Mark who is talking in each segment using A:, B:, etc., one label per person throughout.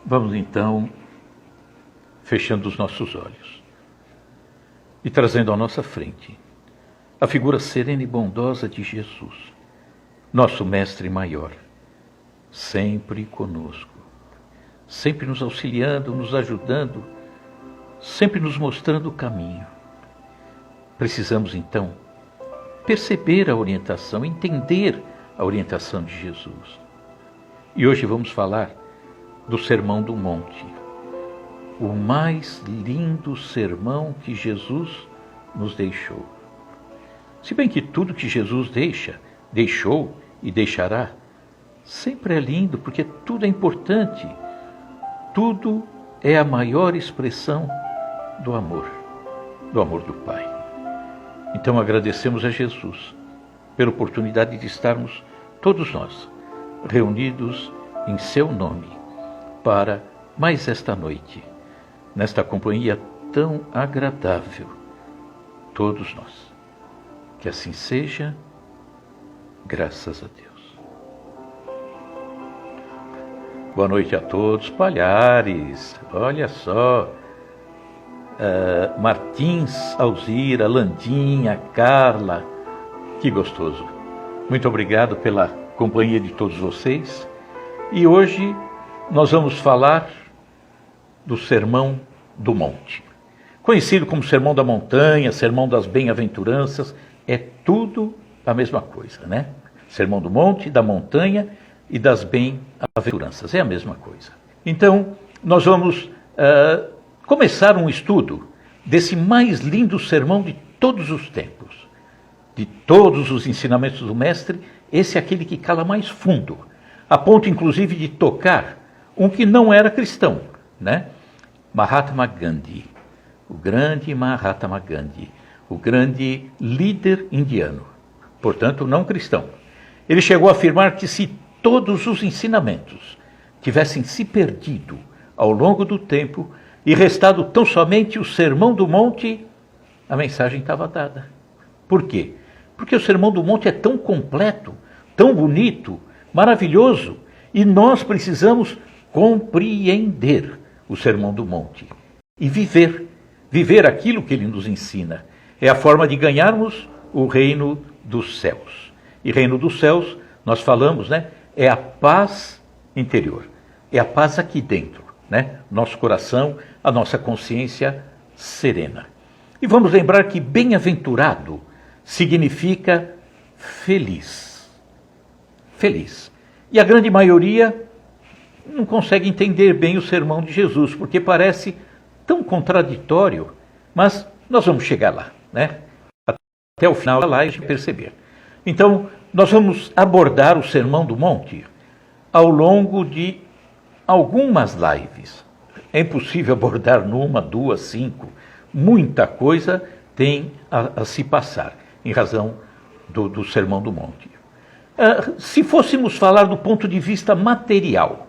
A: Vamos então fechando os nossos olhos e trazendo à nossa frente a figura serena e bondosa de Jesus, nosso mestre maior, sempre conosco, sempre nos auxiliando, nos ajudando, sempre nos mostrando o caminho. Precisamos então perceber a orientação, entender a orientação de Jesus. E hoje vamos falar do Sermão do Monte, o mais lindo sermão que Jesus nos deixou. Se bem que tudo que Jesus deixou e deixará, sempre é lindo, porque tudo é importante, tudo é a maior expressão do amor do Pai. Então agradecemos a Jesus pela oportunidade de estarmos todos nós reunidos em seu nome para mais esta noite, nesta companhia tão agradável, todos nós. Que assim seja, graças a Deus. Boa noite a todos. Palhares, olha só, Martins, Alzira, Landinha, Carla, que gostoso. Muito obrigado pela companhia de todos vocês. E hoje nós vamos falar do Sermão do Monte. Conhecido como Sermão da Montanha, Sermão das Bem-aventuranças, é tudo a mesma coisa, né? Sermão do Monte, da Montanha e das Bem-aventuranças, é a mesma coisa. Então, nós vamos começar um estudo desse mais lindo sermão de todos os tempos. De todos os ensinamentos do Mestre, esse é aquele que cala mais fundo, a ponto inclusive de tocar um que não era cristão, né? Mahatma Gandhi, o grande Mahatma Gandhi, o grande líder indiano, portanto não cristão. Ele chegou a afirmar que se todos os ensinamentos tivessem se perdido ao longo do tempo e restado tão somente o Sermão do Monte, a mensagem estava dada. Por quê? Porque o Sermão do Monte é tão completo, tão bonito, maravilhoso, e nós precisamos compreender o Sermão do Monte e viver aquilo que ele nos ensina. É a forma de ganharmos o reino dos céus. E reino dos céus, nós falamos, né? É a paz interior, é a paz aqui dentro, né? Nosso coração, a nossa consciência serena. E vamos lembrar que bem-aventurado significa feliz. Feliz. E a grande maioria não consegue entender bem o sermão de Jesus, porque parece tão contraditório, mas nós vamos chegar lá, né? Até o final da live perceber. Então, nós vamos abordar o Sermão do Monte ao longo de algumas lives. É impossível abordar numa, duas, 5. Muita coisa tem a se passar em razão do Sermão do Monte. Se fôssemos falar do ponto de vista material,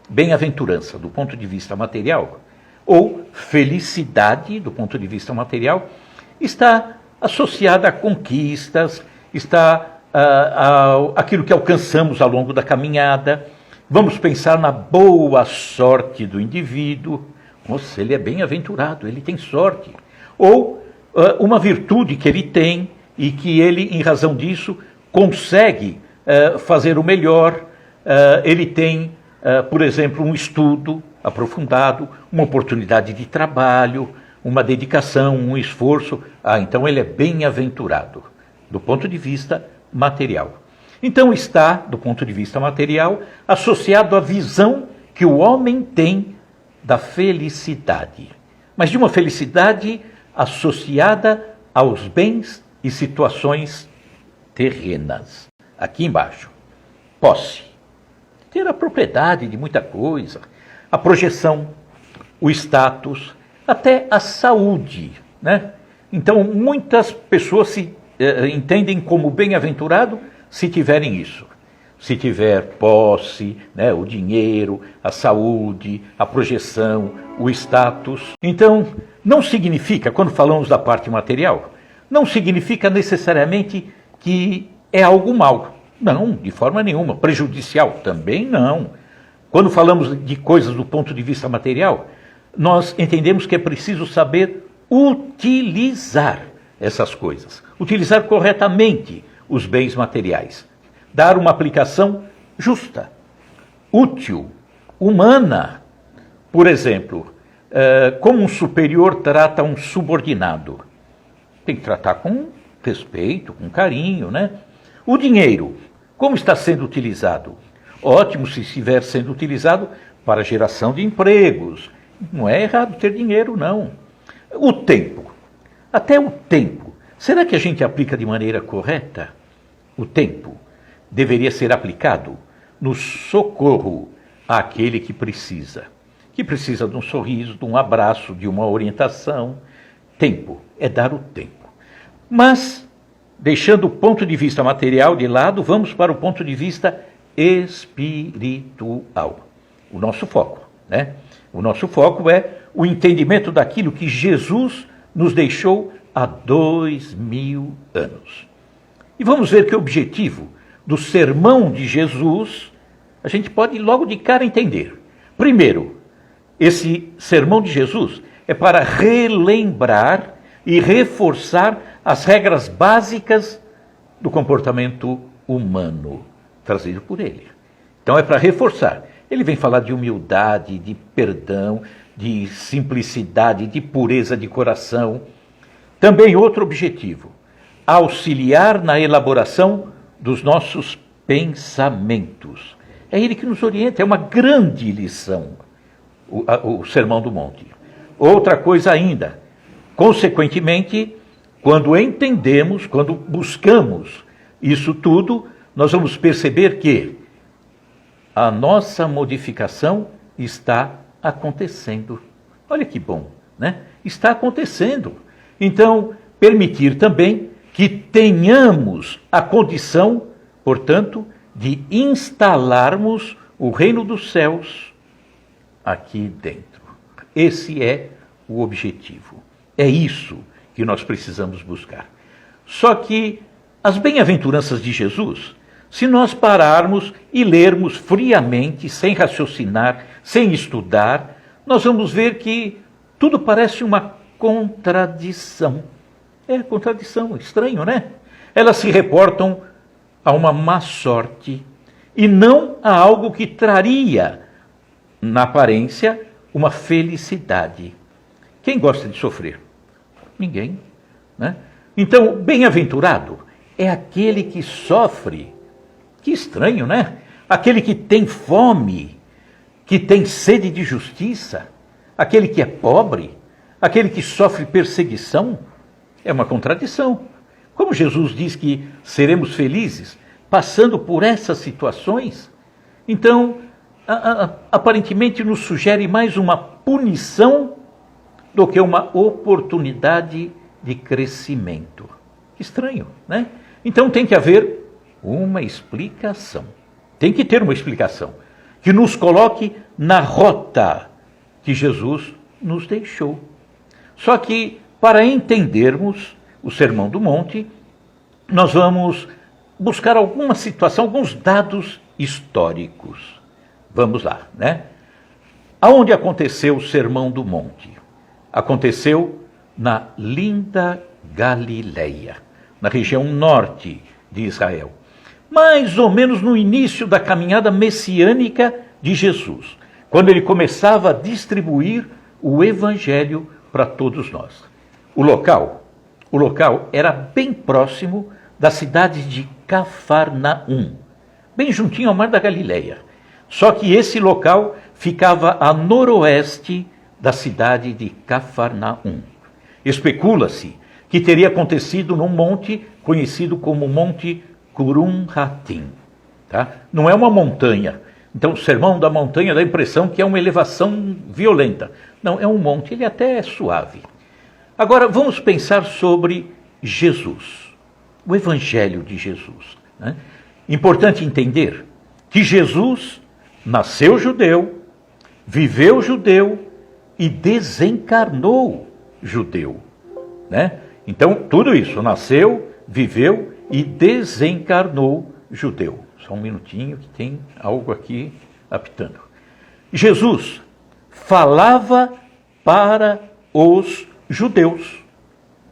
A: bem-aventurança do ponto de vista material, ou felicidade do ponto de vista material, está associada a conquistas, está aquilo que alcançamos ao longo da caminhada. Vamos pensar na boa sorte do indivíduo. Nossa, ele é bem-aventurado, ele tem sorte. Ou uma virtude que ele tem e que ele, em razão disso, consegue fazer o melhor. Ele tem, por exemplo, um estudo aprofundado, uma oportunidade de trabalho, uma dedicação, um esforço. Então ele é bem-aventurado, do ponto de vista material. Então está, do ponto de vista material, associado à visão que o homem tem da felicidade. Mas de uma felicidade associada aos bens e situações terrenas. Aqui embaixo, posse. Ter a propriedade de muita coisa, a projeção, o status, até a saúde, né? Então, muitas pessoas se entendem como bem-aventurado se tiverem isso. Se tiver posse, né, o dinheiro, a saúde, a projeção, o status. Então, não significa, quando falamos da parte material, não significa necessariamente que é algo mal. Não, de forma nenhuma. Prejudicial também não. Quando falamos de coisas do ponto de vista material, nós entendemos que é preciso saber utilizar essas coisas, utilizar corretamente os bens materiais, dar uma aplicação justa, útil, humana. Por exemplo, como um superior trata um subordinado? Tem que tratar com respeito, com carinho, né? O dinheiro, como está sendo utilizado? Ótimo se estiver sendo utilizado para a geração de empregos. Não é errado ter dinheiro, não. O tempo, até o tempo. Será que a gente aplica de maneira correta? O tempo deveria ser aplicado no socorro àquele que precisa de um sorriso, de um abraço, de uma orientação. Tempo é dar o tempo. Mas, deixando o ponto de vista material de lado, vamos para o ponto de vista espiritual. O nosso foco, né? O nosso foco é o entendimento daquilo que Jesus nos deixou há 2000 anos. E vamos ver que o objetivo do sermão de Jesus, a gente pode logo de cara entender. Primeiro, esse sermão de Jesus é para relembrar e reforçar as regras básicas do comportamento humano, trazido por ele. Então é para reforçar. Ele vem falar de humildade, de perdão, de simplicidade, de pureza de coração. Também outro objetivo, auxiliar na elaboração dos nossos pensamentos. É ele que nos orienta, é uma grande lição, o Sermão do Monte. Outra coisa ainda, consequentemente, quando entendemos, quando buscamos isso tudo, nós vamos perceber que a nossa modificação está acontecendo. Olha que bom, né? Está acontecendo. Então, permitir também que tenhamos a condição, portanto, de instalarmos o reino dos céus aqui dentro. Esse é o objetivo. É isso que nós precisamos buscar. Só que as bem-aventuranças de Jesus, se nós pararmos e lermos friamente, sem raciocinar, sem estudar, nós vamos ver que tudo parece uma contradição. É contradição, estranho, né? Elas se reportam a uma má sorte e não a algo que traria, na aparência, uma felicidade. Quem gosta de sofrer? Ninguém, né? Então, bem-aventurado é aquele que sofre. Que estranho, né? Aquele que tem fome, que tem sede de justiça, aquele que é pobre, aquele que sofre perseguição. É uma contradição. Como Jesus diz que seremos felizes passando por essas situações, então, aparentemente nos sugere mais uma punição do que uma oportunidade de crescimento. Que estranho, né? Então tem que haver uma explicação. Tem que ter uma explicação que nos coloque na rota que Jesus nos deixou. Só que, para entendermos o Sermão do Monte, nós vamos buscar alguma situação, alguns dados históricos. Vamos lá, né? Aonde aconteceu o Sermão do Monte? Aconteceu na linda Galileia, na região norte de Israel. Mais ou menos no início da caminhada messiânica de Jesus, quando ele começava a distribuir o evangelho para todos nós. O local era bem próximo da cidade de Cafarnaum, bem juntinho ao mar da Galileia. Só que esse local ficava a noroeste da cidade de Cafarnaum. Especula-se que teria acontecido num monte conhecido como Monte Curum-Hatim. Tá? Não é uma montanha. Então, o Sermão da Montanha dá a impressão que é uma elevação violenta. Não, é um monte, ele até é suave. Agora, vamos pensar sobre Jesus, o Evangelho de Jesus. Né? Importante entender que Jesus nasceu judeu, viveu judeu e desencarnou judeu. Né? Então, tudo isso, nasceu, viveu e desencarnou judeu. Só um minutinho que tem algo aqui apitando. Jesus falava para os judeus.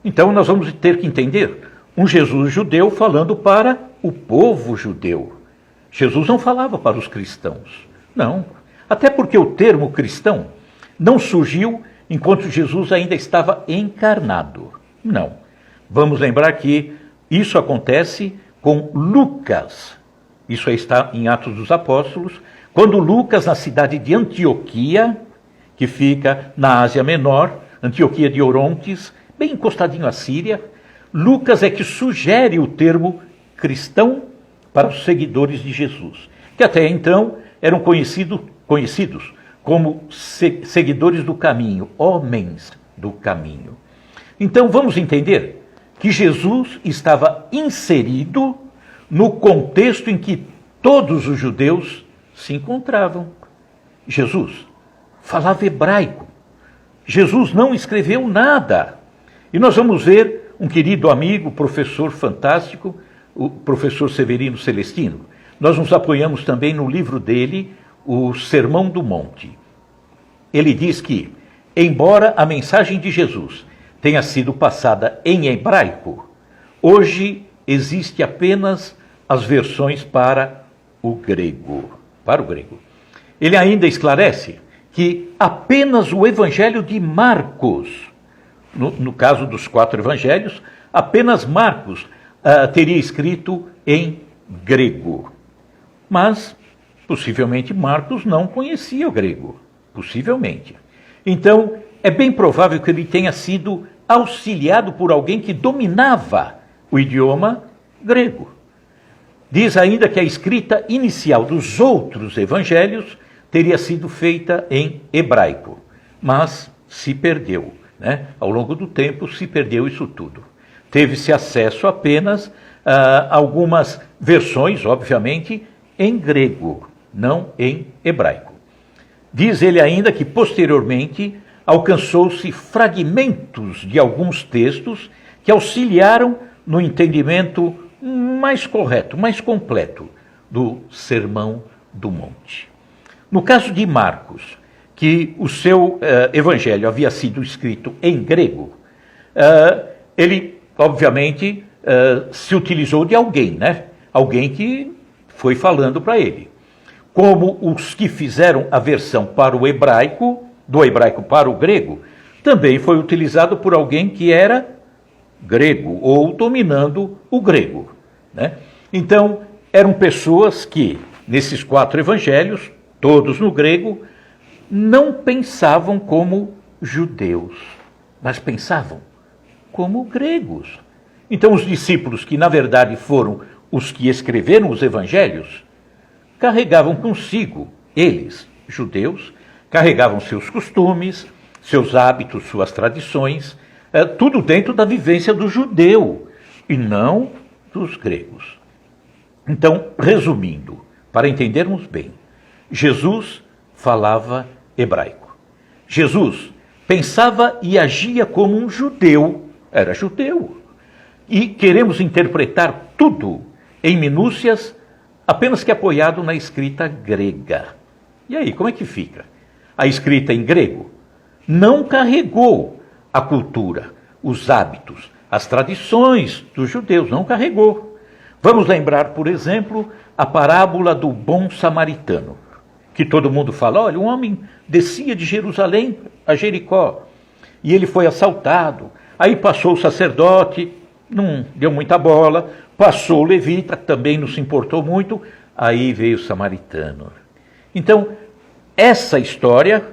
A: Então nós vamos ter que entender um Jesus judeu falando para o povo judeu. Jesus não falava para os cristãos, não. Até porque o termo cristão não surgiu enquanto Jesus ainda estava encarnado. Não. Vamos lembrar que isso acontece com Lucas. Isso aí está em Atos dos Apóstolos, quando Lucas, na cidade de Antioquia, que fica na Ásia Menor, Antioquia de Orontes, bem encostadinho à Síria, Lucas é que sugere o termo cristão para os seguidores de Jesus, que até então eram conhecidos como seguidores do caminho, homens do caminho. Então vamos entender que Jesus estava inserido no contexto em que todos os judeus se encontravam. Jesus falava hebraico. Jesus não escreveu nada. E nós vamos ver um querido amigo, professor fantástico, o professor Severino Celestino. Nós nos apoiamos também no livro dele, o Sermão do Monte. Ele diz que, embora a mensagem de Jesus tenha sido passada em hebraico, hoje existe apenas as versões para o grego. Ele ainda esclarece que apenas o Evangelho de Marcos, no caso dos 4 evangelhos, apenas Marcos teria escrito em grego. Mas, possivelmente, Marcos não conhecia o grego. Possivelmente. Então, é bem provável que ele tenha sido auxiliado por alguém que dominava o idioma grego. Diz ainda que a escrita inicial dos outros evangelhos teria sido feita em hebraico, mas se perdeu, né? Ao longo do tempo se perdeu isso tudo. Teve-se acesso apenas a algumas versões, obviamente, em grego, não em hebraico. Diz ele ainda que, posteriormente, alcançou-se fragmentos de alguns textos que auxiliaram no entendimento mais correto, mais completo do Sermão do Monte. No caso de Marcos, que o seu evangelho havia sido escrito em grego, ele, obviamente, se utilizou de alguém, né? Alguém que foi falando para ele. Como os que fizeram a versão para o hebraico, do hebraico para o grego, também foi utilizado por alguém que era grego, ou dominando o grego, né? Então, eram pessoas que, nesses 4 evangelhos, todos no grego, não pensavam como judeus, mas pensavam como gregos. Então, os discípulos, que na verdade foram os que escreveram os evangelhos, carregavam consigo, eles, judeus, carregavam seus costumes, seus hábitos, suas tradições, tudo dentro da vivência do judeu, e não dos gregos. Então, resumindo, para entendermos bem, Jesus falava hebraico. Jesus pensava e agia como um judeu, era judeu. E queremos interpretar tudo em minúcias, apenas que apoiado na escrita grega. E aí, como é que fica? A escrita em grego não carregou a cultura, os hábitos, as tradições dos judeus, não carregou. Vamos lembrar, por exemplo, a parábola do bom samaritano, que todo mundo fala, olha, um homem descia de Jerusalém a Jericó, e ele foi assaltado, aí passou o sacerdote, não deu muita bola, passou o levita, também não se importou muito, aí veio o samaritano. Então, essa história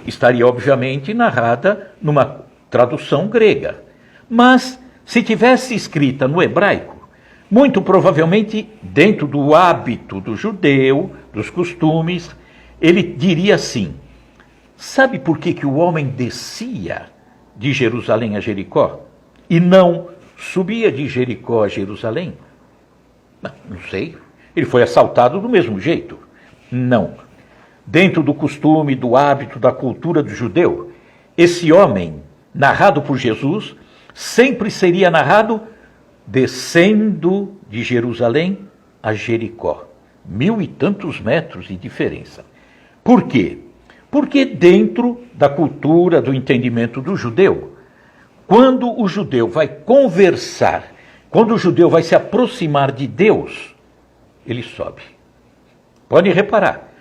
A: estaria obviamente narrada numa tradução grega, mas se tivesse escrita no hebraico, muito provavelmente dentro do hábito do judeu, dos costumes, ele diria assim, sabe por que o homem descia de Jerusalém a Jericó e não subia de Jericó a Jerusalém? Não sei, ele foi assaltado do mesmo jeito. Não. Dentro do costume, do hábito, da cultura do judeu, esse homem, narrado por Jesus, sempre seria narrado descendo de Jerusalém a Jericó. 1000 e tantos metros de diferença. Por quê? Porque dentro da cultura, do entendimento do judeu, quando o judeu vai conversar, quando o judeu vai se aproximar de Deus, ele sobe. Podem reparar,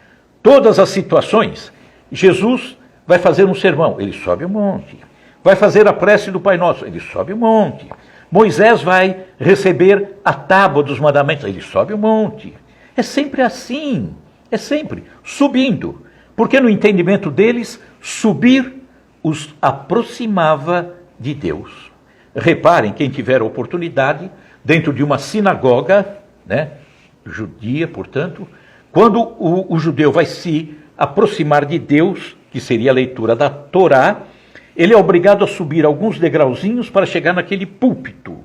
A: todas as situações, Jesus vai fazer um sermão, ele sobe um monte. Vai fazer a prece do Pai Nosso, ele sobe um monte. Moisés vai receber a tábua dos mandamentos, ele sobe um monte. É sempre assim, é sempre subindo. Porque no entendimento deles, subir os aproximava de Deus. Reparem, quem tiver a oportunidade, dentro de uma sinagoga, né, judia, portanto, quando o judeu vai se aproximar de Deus, que seria a leitura da Torá, ele é obrigado a subir alguns degrauzinhos para chegar naquele púlpito.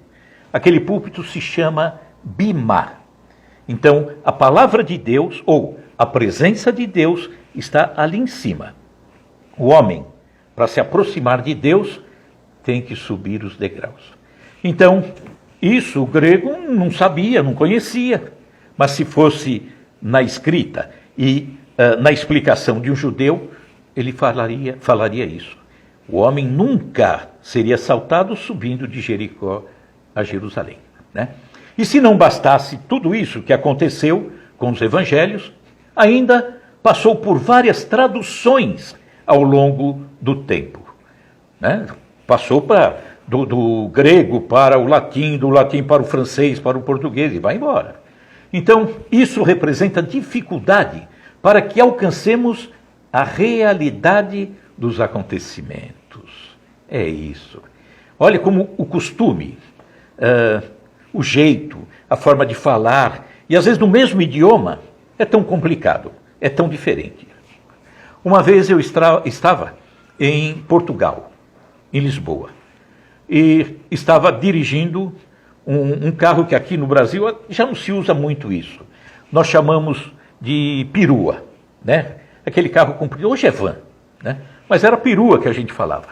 A: Aquele púlpito se chama bimá. Então, a palavra de Deus, ou a presença de Deus, está ali em cima. O homem, para se aproximar de Deus, tem que subir os degraus. Então, isso o grego não sabia, não conhecia. Mas se fosse na escrita e na explicação de um judeu, ele falaria isso. O homem nunca seria assaltado subindo de Jericó a Jerusalém, né? E se não bastasse tudo isso que aconteceu com os evangelhos, ainda passou por várias traduções ao longo do tempo, né? Passou do grego para o latim, do latim para o francês, para o português e vai embora. Então, isso representa dificuldade para que alcancemos a realidade dos acontecimentos. É isso. Olha como o costume, o jeito, a forma de falar, e às vezes no mesmo idioma, é tão complicado, é tão diferente. Uma vez eu estava em Portugal, em Lisboa, e estava dirigindo um carro que aqui no Brasil já não se usa muito isso. Nós chamamos de perua, né? Aquele carro comprido, hoje é van, né? Mas era perua que a gente falava.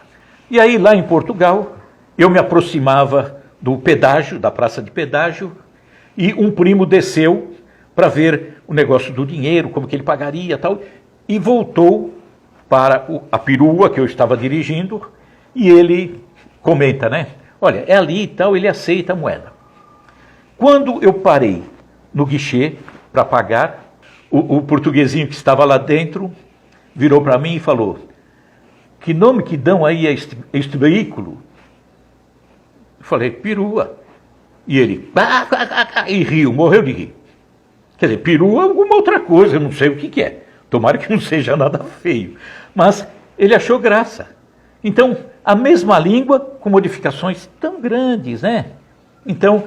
A: E aí lá em Portugal, eu me aproximava do pedágio, da praça de pedágio, e um primo desceu para ver o negócio do dinheiro, como que ele pagaria e tal, e voltou para a perua que eu estava dirigindo, e ele comenta, né? Olha, é ali e tal, ele aceita a moeda. Quando eu parei no guichê para pagar, o portuguesinho que estava lá dentro virou para mim e falou: que nome que dão aí a este veículo? Eu falei: perua. E ele e riu, morreu de rir. Quer dizer, perua é alguma outra coisa, eu não sei o que é. Tomara que não seja nada feio. Mas ele achou graça. Então, a mesma língua com modificações tão grandes, né? Então,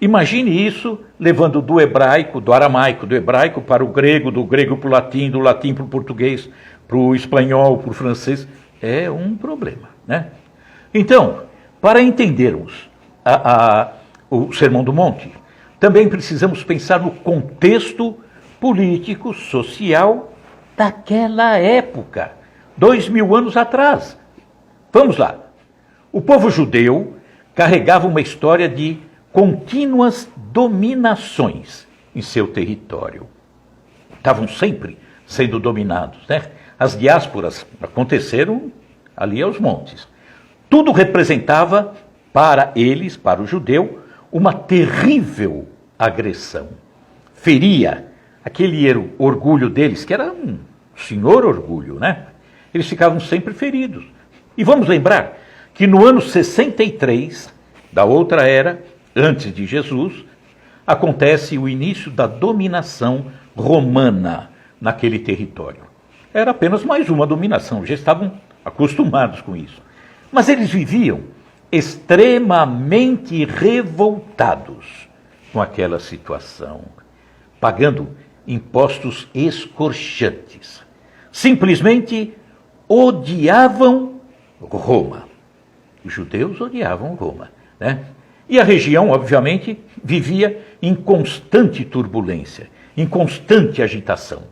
A: imagine isso levando do hebraico, do aramaico, do hebraico para o grego, do grego para o latim, do latim para o português, para o espanhol, para o francês. É um problema, né? Então, para entendermos o Sermão do Monte, também precisamos pensar no contexto político, social daquela época, 2000 anos atrás. Vamos lá. O povo judeu carregava uma história de contínuas dominações em seu território. Estavam sempre sendo dominados, né? As diásporas aconteceram ali aos montes. Tudo representava para eles, para o judeu, uma terrível agressão. Feria aquele orgulho deles, que era um senhor orgulho, né? Eles ficavam sempre feridos. E vamos lembrar que no ano 63 da outra era, antes de Jesus, acontece o início da dominação romana naquele território. Era apenas mais uma dominação, já estavam acostumados com isso. Mas eles viviam extremamente revoltados com aquela situação, pagando impostos escorchantes. Simplesmente odiavam Roma. Os judeus odiavam Roma, né? E a região, obviamente, vivia em constante turbulência, em constante agitação.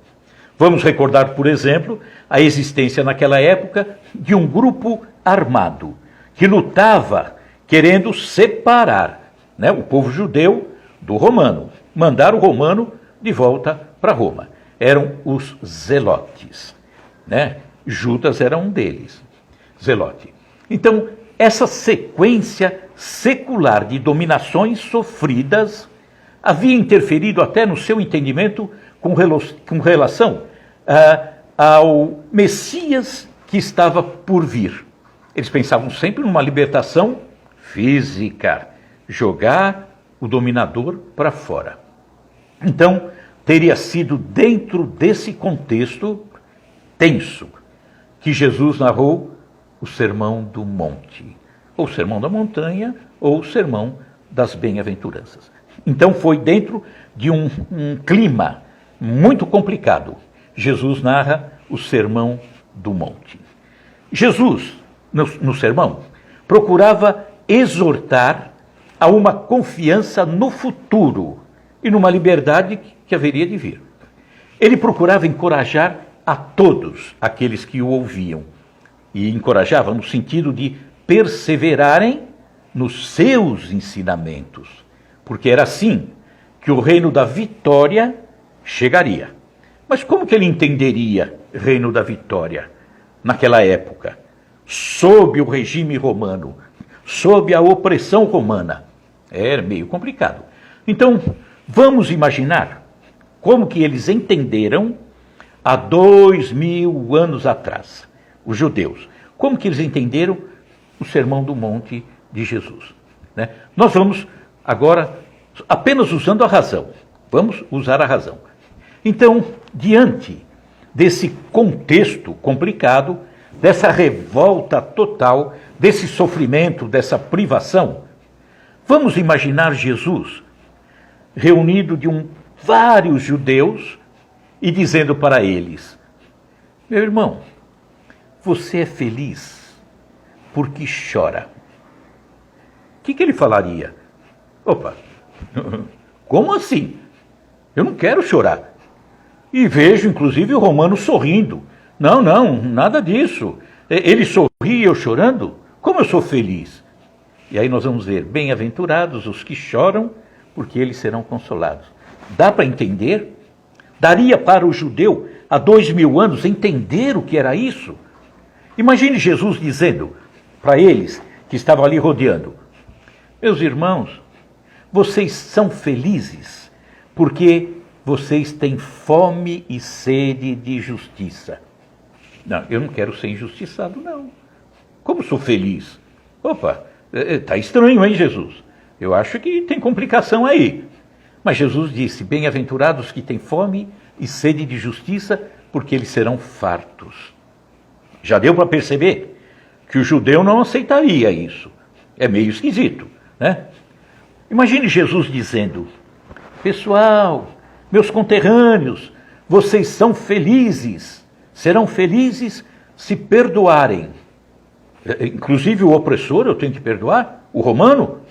A: Vamos recordar, por exemplo, a existência naquela época de um grupo armado que lutava querendo separar, né, o povo judeu do romano, mandar o romano de volta para Roma. eram os zelotes, né? Judas era um deles, zelote. Então, essa sequência secular de dominações sofridas havia interferido até no seu entendimento com relação ao Messias que estava por vir. Eles pensavam sempre numa libertação física, jogar o dominador para fora. Então, teria sido dentro desse contexto tenso que Jesus narrou o Sermão do Monte, ou o Sermão da Montanha, ou o Sermão das Bem-aventuranças. Então foi dentro de um clima muito complicado. Jesus narra o Sermão do Monte. Jesus, no sermão, procurava exortar a uma confiança no futuro e numa liberdade que haveria de vir. Ele procurava encorajar a todos aqueles que o ouviam, e encorajava no sentido de perseverarem nos seus ensinamentos, porque era assim que o reino da vitória chegaria. Mas como que ele entenderia reino da vitória naquela época, sob o regime romano, sob a opressão romana? Era meio complicado. Então, vamos imaginar como que eles entenderam há 2000 anos atrás, os judeus. Como que eles entenderam o Sermão do Monte de Jesus? Né? Nós vamos agora apenas usando a razão. Vamos usar a razão. Então, diante desse contexto complicado, dessa revolta total, desse sofrimento, dessa privação, vamos imaginar Jesus reunido de vários judeus e dizendo para eles: meu irmão, você é feliz porque chora. O que ele falaria? Opa, como assim? Eu não quero chorar. E vejo, inclusive, o romano sorrindo. Não, nada disso. Ele sorri e eu chorando? Como eu sou feliz? E aí nós vamos ver: bem-aventurados os que choram, porque eles serão consolados. Dá para entender? Daria para o judeu, há 2000 anos, entender o que era isso? Imagine Jesus dizendo para eles que estavam ali rodeando: meus irmãos, vocês são felizes porque vocês têm fome e sede de justiça. Não, eu não quero ser injustiçado, não. Como sou feliz? Opa, está estranho, hein, Jesus? Eu acho que tem complicação aí. Mas Jesus disse: bem-aventurados que têm fome e sede de justiça, porque eles serão fartos. Já deu para perceber que o judeu não aceitaria isso. É meio esquisito, né? Imagine Jesus dizendo: pessoal, meus conterrâneos, vocês são felizes, serão felizes se perdoarem. Inclusive o opressor eu tenho que perdoar? O romano?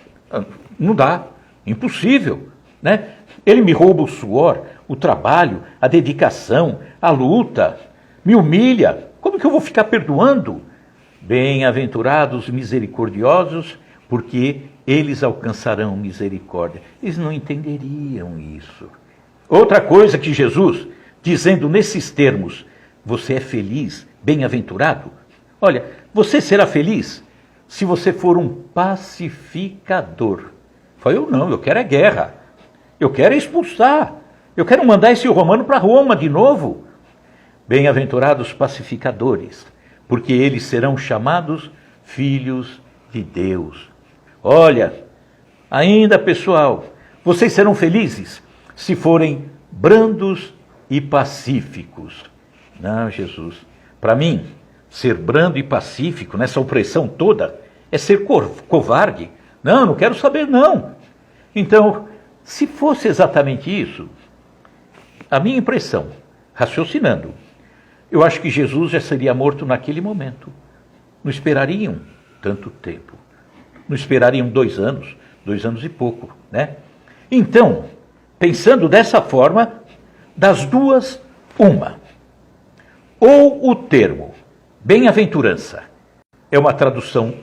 A: Não dá, impossível, né? Ele me rouba o suor, o trabalho, a dedicação, a luta, me humilha. Como que eu vou ficar perdoando? Bem-aventurados misericordiosos, porque eles alcançarão misericórdia. Eles não entenderiam isso. Outra coisa que Jesus, dizendo nesses termos: você é feliz, bem-aventurado. Olha, você será feliz se você for um pacificador. Falei: eu não, eu quero é guerra. Eu quero expulsar. Eu quero mandar esse romano para Roma de novo. Bem-aventurados pacificadores, porque eles serão chamados filhos de Deus. Olha, ainda pessoal, vocês serão felizes se forem brandos e pacíficos. Não, Jesus, para mim, ser brando e pacífico nessa opressão toda é ser covarde. Não quero saber, não. Então, se fosse exatamente isso, a minha impressão, raciocinando, eu acho que Jesus já seria morto naquele momento. Não esperariam tanto tempo. Não esperariam 2 anos, 2 anos e pouco, né? Então, pensando dessa forma, das duas, uma. Ou o termo bem-aventurança é uma tradução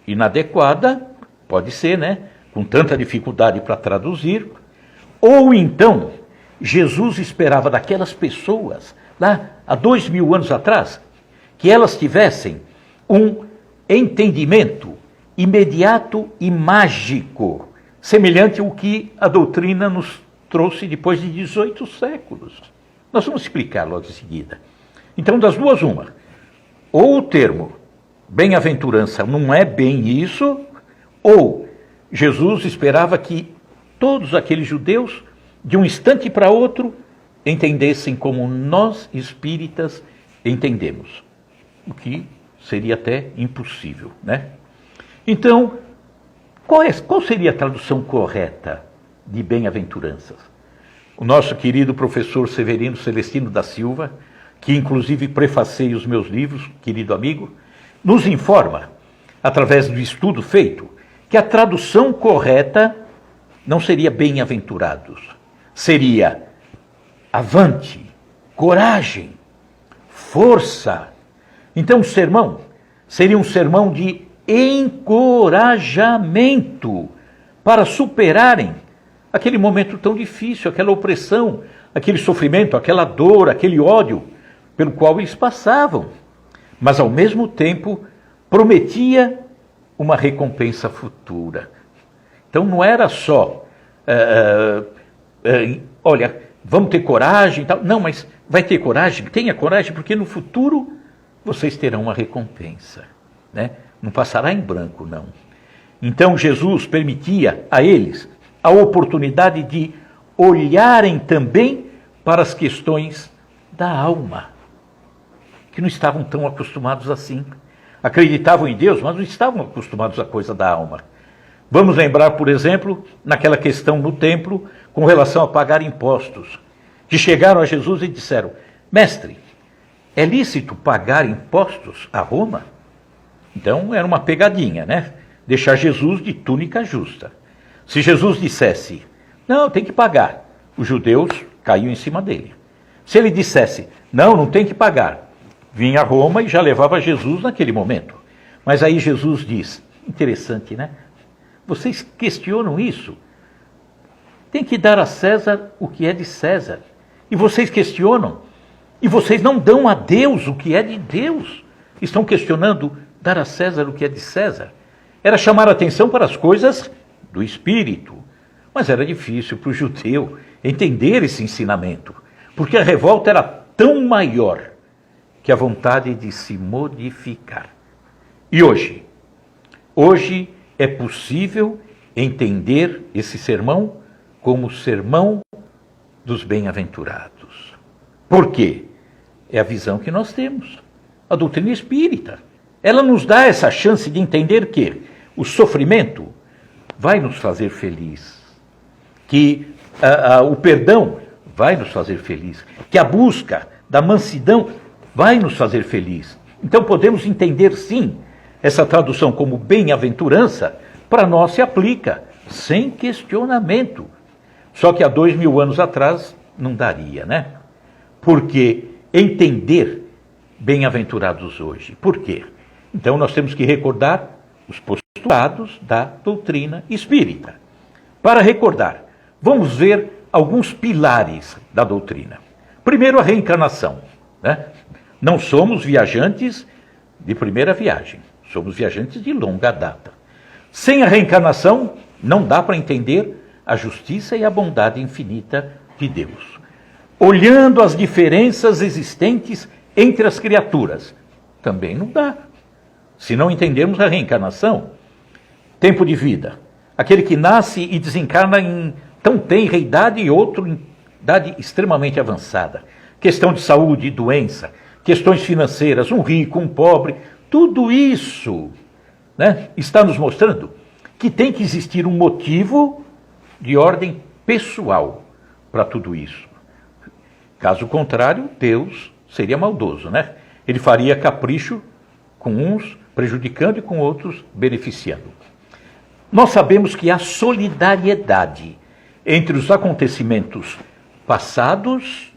A: inadequada, pode ser, né? Com tanta dificuldade para traduzir. Ou então, Jesus esperava daquelas pessoas, lá há 2000 anos atrás, que elas tivessem um entendimento imediato e mágico, semelhante ao que a doutrina nos trouxe depois de 18 séculos. Nós vamos explicar logo em seguida. Então, das duas, uma. Ou o termo bem-aventurança não é bem isso, ou Jesus esperava que todos aqueles judeus, de um instante para outro, entendessem como nós espíritas entendemos, o que seria até impossível, né? Então, qual seria a tradução correta de bem-aventuranças? O nosso querido professor Severino Celestino da Silva, que inclusive prefaceia os meus livros, querido amigo, nos informa, através do estudo feito, que a tradução correta não seria bem-aventurados, seria avante, coragem, força. Então o sermão seria um sermão de encorajamento para superarem aquele momento tão difícil, aquela opressão, aquele sofrimento, aquela dor, aquele ódio pelo qual eles passavam. Mas ao mesmo tempo prometia uma recompensa futura. Então não era só, olha, vamos ter coragem e tal. Não, mas vai ter coragem? Tenha coragem, porque no futuro vocês terão uma recompensa, né? Não passará em branco, não. Então Jesus permitia a eles a oportunidade de olharem também para as questões da alma, que não estavam tão acostumados assim. Acreditavam em Deus, mas não estavam acostumados à coisa da alma. Vamos lembrar, por exemplo, naquela questão no templo, com relação a pagar impostos, que chegaram a Jesus e disseram: mestre, é lícito pagar impostos a Roma? Então era uma pegadinha, né? Deixar Jesus de túnica justa. Se Jesus dissesse: não, tem que pagar, os judeus caíam em cima dele. Se ele dissesse: não, não tem que pagar, vinha a Roma e já levava Jesus naquele momento. Mas aí Jesus diz, interessante, né? Vocês questionam isso? Tem que dar a César o que é de César. E vocês questionam, e vocês não dão a Deus o que é de Deus. Estão questionando dar a César o que é de César. Era chamar a atenção para as coisas do Espírito. Mas era difícil para o judeu entender esse ensinamento, porque a revolta era tão maior que a vontade de se modificar. E hoje? Hoje é possível entender esse sermão como o sermão dos bem-aventurados. Por quê? É a visão que nós temos. A doutrina espírita. Ela nos dá essa chance de entender que o sofrimento vai nos fazer feliz. Que o perdão vai nos fazer feliz. Que a busca da mansidão vai nos fazer feliz. Então podemos entender sim essa tradução como bem-aventurança, para nós se aplica, sem questionamento. Só que há 2000 anos atrás não daria, né? Porque entender bem-aventurados hoje. Por quê? Então nós temos que recordar os postulados da doutrina espírita. Para recordar, vamos ver alguns pilares da doutrina. Primeiro, a reencarnação, né? Não somos viajantes de primeira viagem, somos viajantes de longa data. Sem a reencarnação, não dá para entender a justiça e a bondade infinita de Deus. Olhando as diferenças existentes entre as criaturas, também não dá. Se não entendermos a reencarnação, tempo de vida, aquele que nasce e desencarna em tão tenra idade e outro em idade extremamente avançada. Questão de saúde e doença, questões financeiras, um rico, um pobre, tudo isso, né, está nos mostrando que tem que existir um motivo de ordem pessoal para tudo isso. Caso contrário, Deus seria maldoso, né? Ele faria capricho com uns prejudicando e com outros beneficiando. Nós sabemos que há solidariedade entre os acontecimentos passados,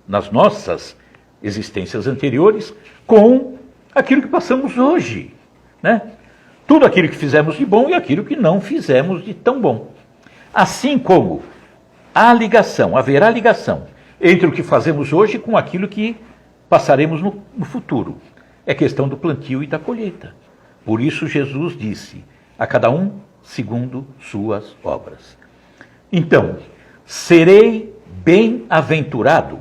A: nas nossas existências anteriores, com aquilo que passamos hoje, né? Tudo aquilo que fizemos de bom e aquilo que não fizemos de tão bom. Assim como há ligação, haverá ligação entre o que fazemos hoje com aquilo que passaremos no futuro. É questão do plantio e da colheita. Por isso Jesus disse, a cada um segundo suas obras. Então, serei bem-aventurado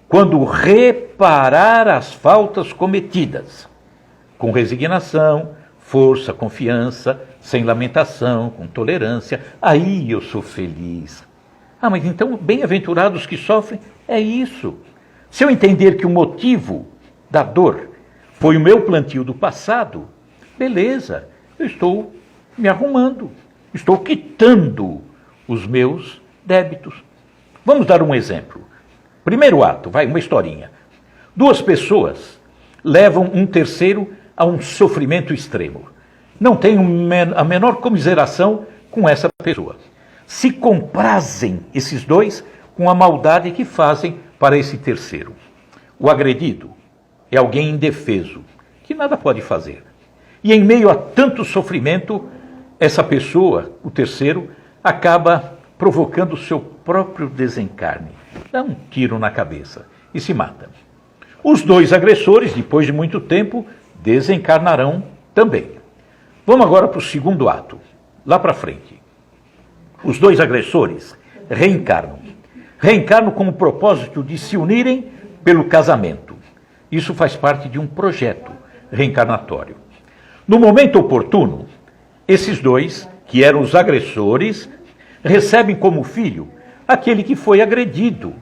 A: quando reparar as faltas cometidas, com resignação, força, confiança, sem lamentação, com tolerância. Aí eu sou feliz. Ah, mas então, bem-aventurados que sofrem, é isso. Se eu entender que o motivo da dor foi o meu plantio do passado, beleza, eu estou me arrumando, estou quitando os meus débitos. Vamos dar um exemplo. Primeiro ato, uma historinha. Duas pessoas levam um terceiro a um sofrimento extremo. Não tem a menor comiseração com essa pessoa. Se comprazem esses dois com a maldade que fazem para esse terceiro. O agredido é alguém indefeso, que nada pode fazer. E em meio a tanto sofrimento, essa pessoa, o terceiro, acaba provocando o seu próprio desencarne. Dá um tiro na cabeça e se mata. Os dois agressores, depois de muito tempo, desencarnarão também. Vamos agora para o segundo ato, lá para frente. Os dois agressores reencarnam. Reencarnam com o propósito de se unirem pelo casamento. Isso faz parte de um projeto reencarnatório. No momento oportuno, esses dois, que eram os agressores, recebem como filho aquele que foi agredido.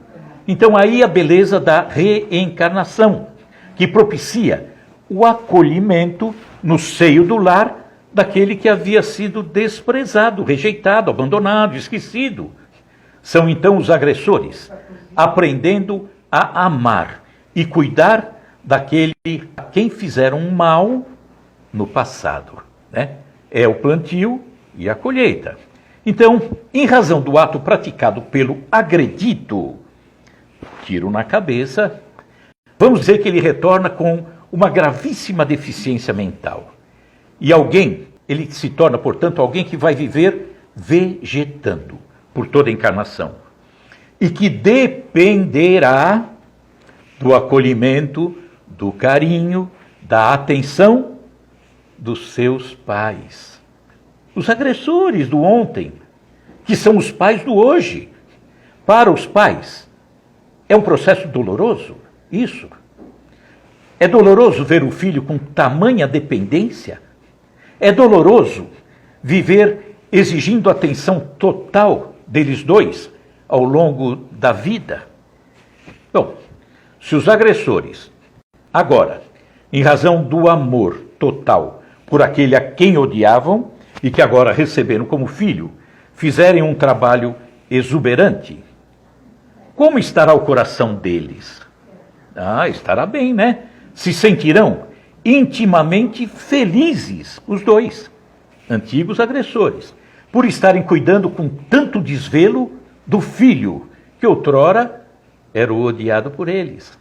A: Então aí a beleza da reencarnação, que propicia o acolhimento no seio do lar daquele que havia sido desprezado, rejeitado, abandonado, esquecido. São então os agressores, aprendendo a amar e cuidar daquele a quem fizeram um mal no passado, né? É o plantio e a colheita. Então, em razão do ato praticado pelo agredido, tiro na cabeça, vamos dizer que ele retorna com uma gravíssima deficiência mental. E ele se torna, portanto, alguém que vai viver vegetando por toda a encarnação. E que dependerá do acolhimento, do carinho, da atenção dos seus pais. Os agressores do ontem, que são os pais do hoje. Para os pais, é um processo doloroso, isso. É doloroso ver o filho com tamanha dependência. É doloroso viver exigindo atenção total deles dois ao longo da vida. Bom, se os agressores, agora, em razão do amor total por aquele a quem odiavam e que agora receberam como filho, fizerem um trabalho exuberante, como estará o coração deles? Ah, estará bem, né? Se sentirão intimamente felizes, os dois, antigos agressores, por estarem cuidando com tanto desvelo do filho, que outrora era o odiado por eles.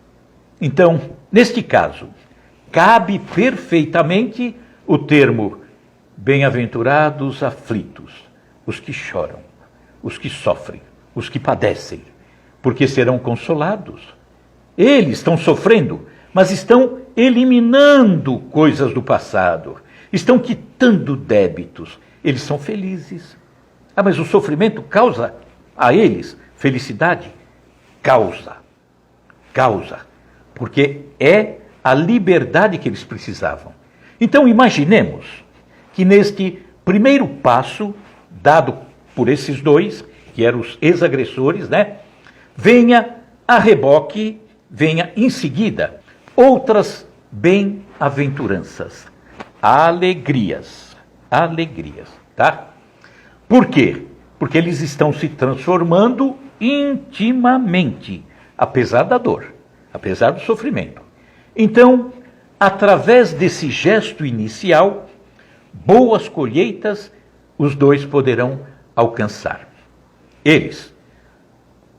A: Então, neste caso, cabe perfeitamente o termo bem-aventurados aflitos, os que choram, os que sofrem, os que padecem, porque serão consolados. Eles estão sofrendo, mas estão eliminando coisas do passado, estão quitando débitos, eles são felizes. Ah, mas o sofrimento causa a eles felicidade? Causa, porque é a liberdade que eles precisavam. Então imaginemos que neste primeiro passo, dado por esses dois, que eram os ex-agressores, né, venha a reboque, venha em seguida outras bem-aventuranças, alegrias, tá? Por quê? Porque eles estão se transformando intimamente, apesar da dor, apesar do sofrimento. Então, através desse gesto inicial, boas colheitas os dois poderão alcançar. Eles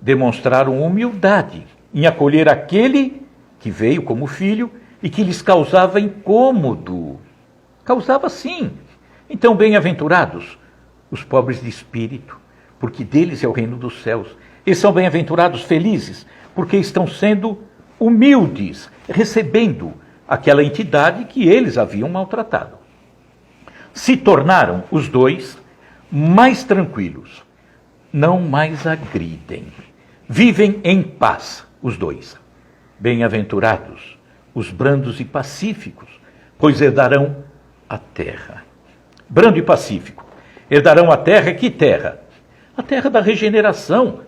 A: demonstraram humildade em acolher aquele que veio como filho e que lhes causava incômodo. Causava sim. Então, bem-aventurados os pobres de espírito, porque deles é o reino dos céus. Eles são bem-aventurados, felizes, porque estão sendo humildes, recebendo aquela entidade que eles haviam maltratado. Se tornaram os dois mais tranquilos, não mais agridem, vivem em paz os dois. Bem-aventurados os brandos e pacíficos, pois herdarão a terra. Brando e pacífico, herdarão a terra. Que terra? A terra da regeneração.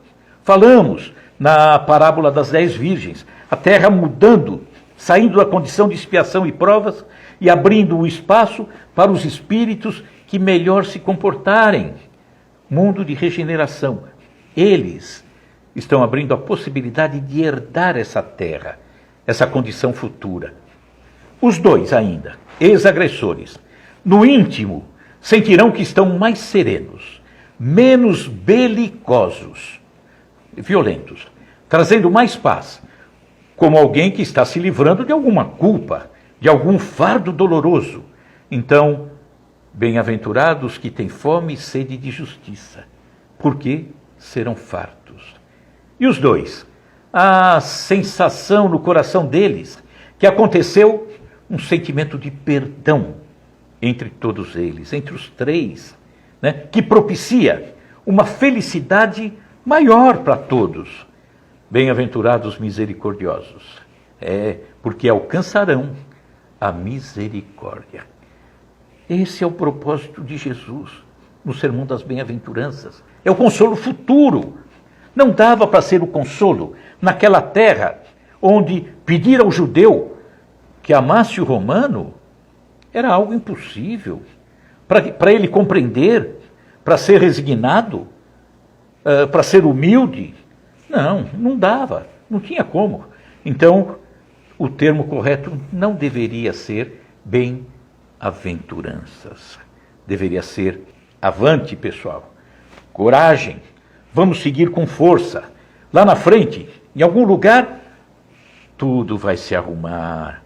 A: Falamos na parábola das 10 virgens, a terra mudando, saindo da condição de expiação e provas e abrindo o espaço para os espíritos que melhor se comportarem. Mundo de regeneração. Eles estão abrindo a possibilidade de herdar essa terra, essa condição futura. Os dois ainda, ex-agressores, no íntimo, sentirão que estão mais serenos, menos belicosos, violentos, trazendo mais paz, como alguém que está se livrando de alguma culpa, de algum fardo doloroso. Então, bem-aventurados que têm fome e sede de justiça, porque serão fartos. E os dois, a sensação no coração deles que aconteceu um sentimento de perdão entre todos eles, entre os três, né, que propicia uma felicidade maior para todos. Bem-aventurados misericordiosos, porque alcançarão a misericórdia. Esse é o propósito de Jesus no Sermão das Bem-aventuranças. É o consolo futuro. Não dava para ser o consolo naquela terra onde pedir ao judeu que amasse o romano era algo impossível. Para ele compreender, para ser resignado, para ser humilde. Não dava, não tinha como. Então, o termo correto não deveria ser bem-aventuranças. Deveria ser avante, pessoal. Coragem. Vamos seguir com força. Lá na frente, em algum lugar, tudo vai se arrumar.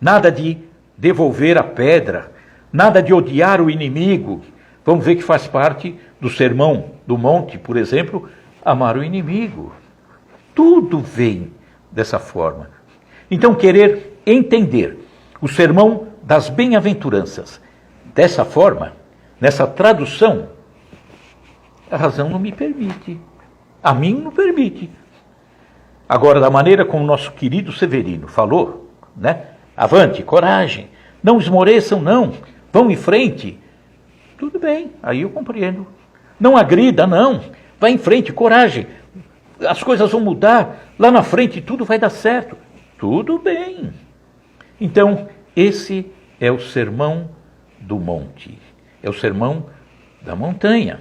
A: Nada de devolver a pedra, nada de odiar o inimigo. Vamos ver que faz parte do Sermão do Monte, por exemplo, amar o inimigo. Tudo vem dessa forma. Então, querer entender o Sermão das Bem-aventuranças dessa forma, nessa tradução, a razão não me permite. A mim não permite. Agora, da maneira como o nosso querido Severino falou, né? Avante, coragem, não esmoreçam, não, vão em frente. Tudo bem, aí eu compreendo. Não agrida, não, vai em frente, coragem. As coisas vão mudar, lá na frente tudo vai dar certo. Tudo bem. Então, esse é o Sermão do Monte, é o Sermão da montanha,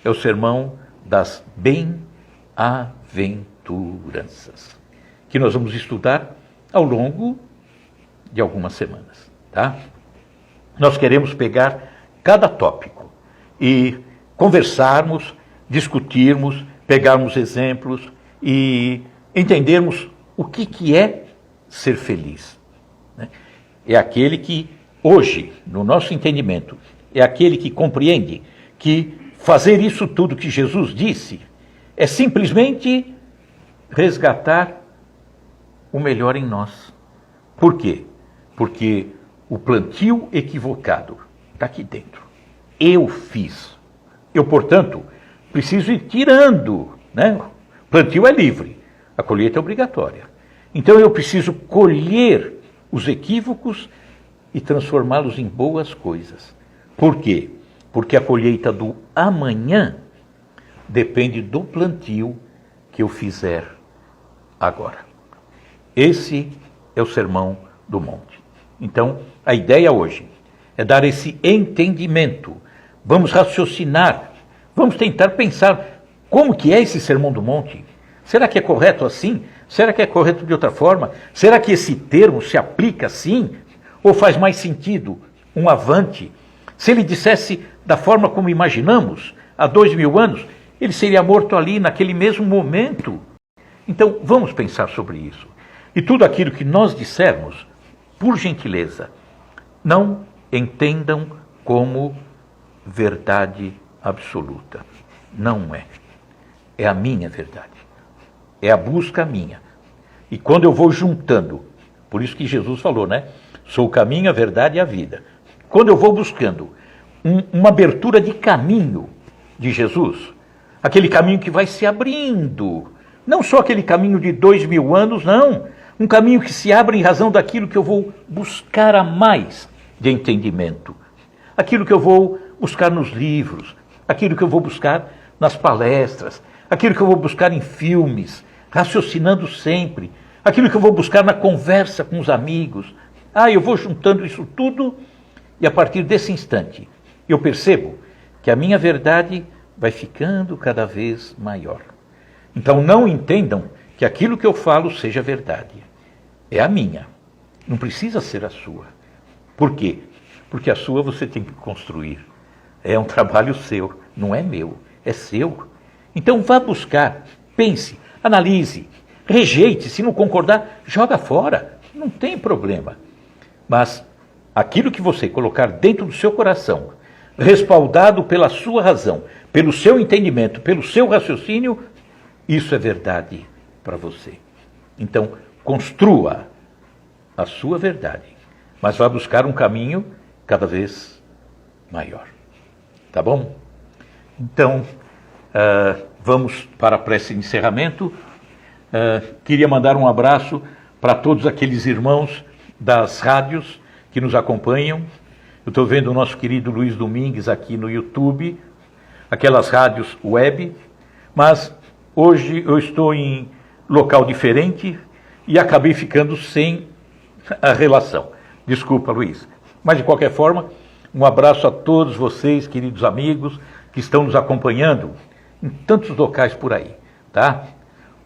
A: é o Sermão das Bem-aventuranças, que nós vamos estudar ao longo de algumas semanas, tá? Nós queremos pegar cada tópico e conversarmos, discutirmos, pegarmos exemplos e entendermos o que é ser feliz, né? É aquele que, hoje, no nosso entendimento, é aquele que compreende que fazer isso tudo que Jesus disse é simplesmente resgatar o melhor em nós. Por quê? Porque o plantio equivocado está aqui dentro. Eu fiz. Eu, portanto, preciso ir tirando, né? Plantio é livre, a colheita é obrigatória. Então eu preciso colher os equívocos e transformá-los em boas coisas. Por quê? Porque a colheita do amanhã depende do plantio que eu fizer agora. Esse é o Sermão do Monte. Então, a ideia hoje é dar esse entendimento. Vamos raciocinar, vamos tentar pensar como que é esse Sermão do Monte. Será que é correto assim? Será que é correto de outra forma? Será que esse termo se aplica assim? Ou faz mais sentido um avante? Se ele dissesse da forma como imaginamos, há 2000 anos, ele seria morto ali naquele mesmo momento. Então, vamos pensar sobre isso. E tudo aquilo que nós dissermos, por gentileza, não entendam como verdade absoluta. Não é. É a minha verdade. É a busca minha. E quando eu vou juntando, por isso que Jesus falou, né? Sou o caminho, a verdade e a vida. Quando eu vou buscando uma abertura de caminho de Jesus, aquele caminho que vai se abrindo, não só aquele caminho de 2000 anos, não. Um caminho que se abre em razão daquilo que eu vou buscar a mais de entendimento. Aquilo que eu vou buscar nos livros, aquilo que eu vou buscar nas palestras, aquilo que eu vou buscar em filmes, raciocinando sempre, aquilo que eu vou buscar na conversa com os amigos. Eu vou juntando isso tudo e a partir desse instante eu percebo que a minha verdade vai ficando cada vez maior. Então não entendam que aquilo que eu falo seja verdade. É a minha, não precisa ser a sua. Por quê? Porque a sua você tem que construir. É um trabalho seu, não é meu, é seu. Então vá buscar, pense, analise, rejeite, se não concordar, joga fora, não tem problema. Mas aquilo que você colocar dentro do seu coração, respaldado pela sua razão, pelo seu entendimento, pelo seu raciocínio, isso é verdade para você. Então, construa a sua verdade, mas vá buscar um caminho cada vez maior. Tá bom? Então, vamos para a prece de encerramento. Queria mandar um abraço para todos aqueles irmãos das rádios que nos acompanham. Eu estou vendo o nosso querido Luiz Domingues aqui no YouTube, aquelas rádios web, mas hoje eu estou em local diferente e acabei ficando sem a relação. Desculpa, Luiz. Mas, de qualquer forma, um abraço a todos vocês, queridos amigos, que estão nos acompanhando em tantos locais por aí, tá?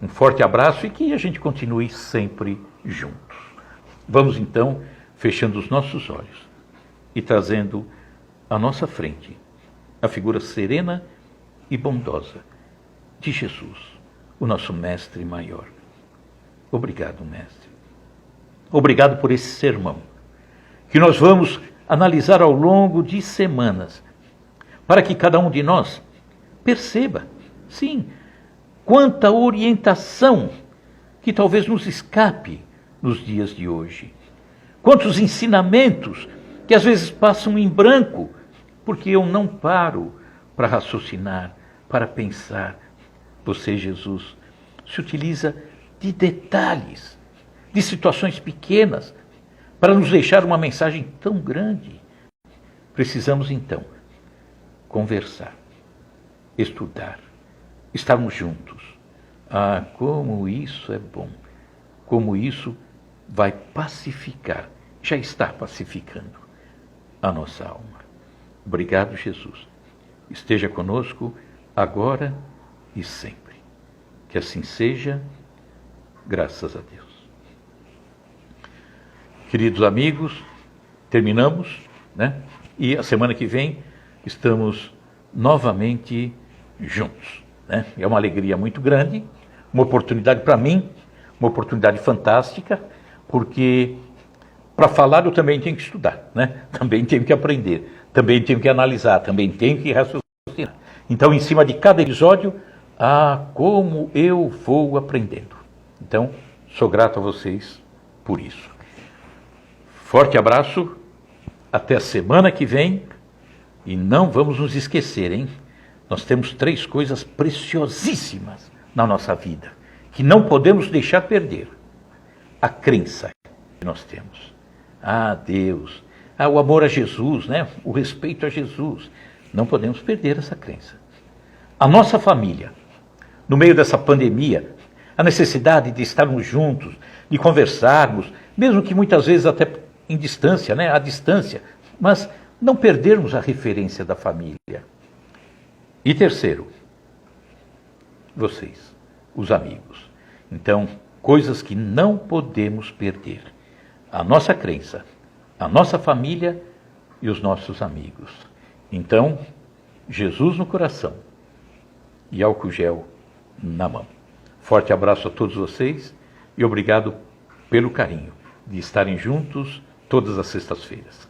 A: Um forte abraço e que a gente continue sempre juntos. Vamos, então, fechando os nossos olhos e trazendo à nossa frente a figura serena e bondosa de Jesus, o nosso Mestre maior. Obrigado, Mestre. Obrigado por esse sermão, que nós vamos analisar ao longo de semanas, para que cada um de nós perceba, sim, quanta orientação que talvez nos escape nos dias de hoje. Quantos ensinamentos que às vezes passam em branco, porque eu não paro para raciocinar, para pensar. Você, Jesus, se utiliza de detalhes, de situações pequenas, para nos deixar uma mensagem tão grande. Precisamos, então, conversar, estudar, estarmos juntos. Como isso é bom, como isso vai pacificar, já está pacificando a nossa alma. Obrigado, Jesus. Esteja conosco agora e sempre. Que assim seja, graças a Deus. Queridos amigos, terminamos, né? E a semana que vem estamos novamente juntos, né? É uma alegria muito grande, uma oportunidade para mim, uma oportunidade fantástica, porque para falar eu também tenho que estudar, né? Também tenho que aprender, também tenho que analisar, também tenho que raciocinar. Então, em cima de cada episódio, como eu vou aprendendo. Então, sou grato a vocês por isso. Forte abraço, até a semana que vem, e não vamos nos esquecer, hein? Nós temos 3 coisas preciosíssimas na nossa vida, que não podemos deixar perder. A crença que nós temos. Deus. O amor a Jesus, né? O respeito a Jesus. Não podemos perder essa crença. A nossa família, no meio dessa pandemia, a necessidade de estarmos juntos, de conversarmos, mesmo que muitas vezes até em distância, né? À distância, mas não perdermos a referência da família. E terceiro, vocês, os amigos. Então, coisas que não podemos perder. A nossa crença, a nossa família e os nossos amigos. Então, Jesus no coração e álcool gel na mão. Forte abraço a todos vocês e obrigado pelo carinho de estarem juntos todas as sextas-feiras.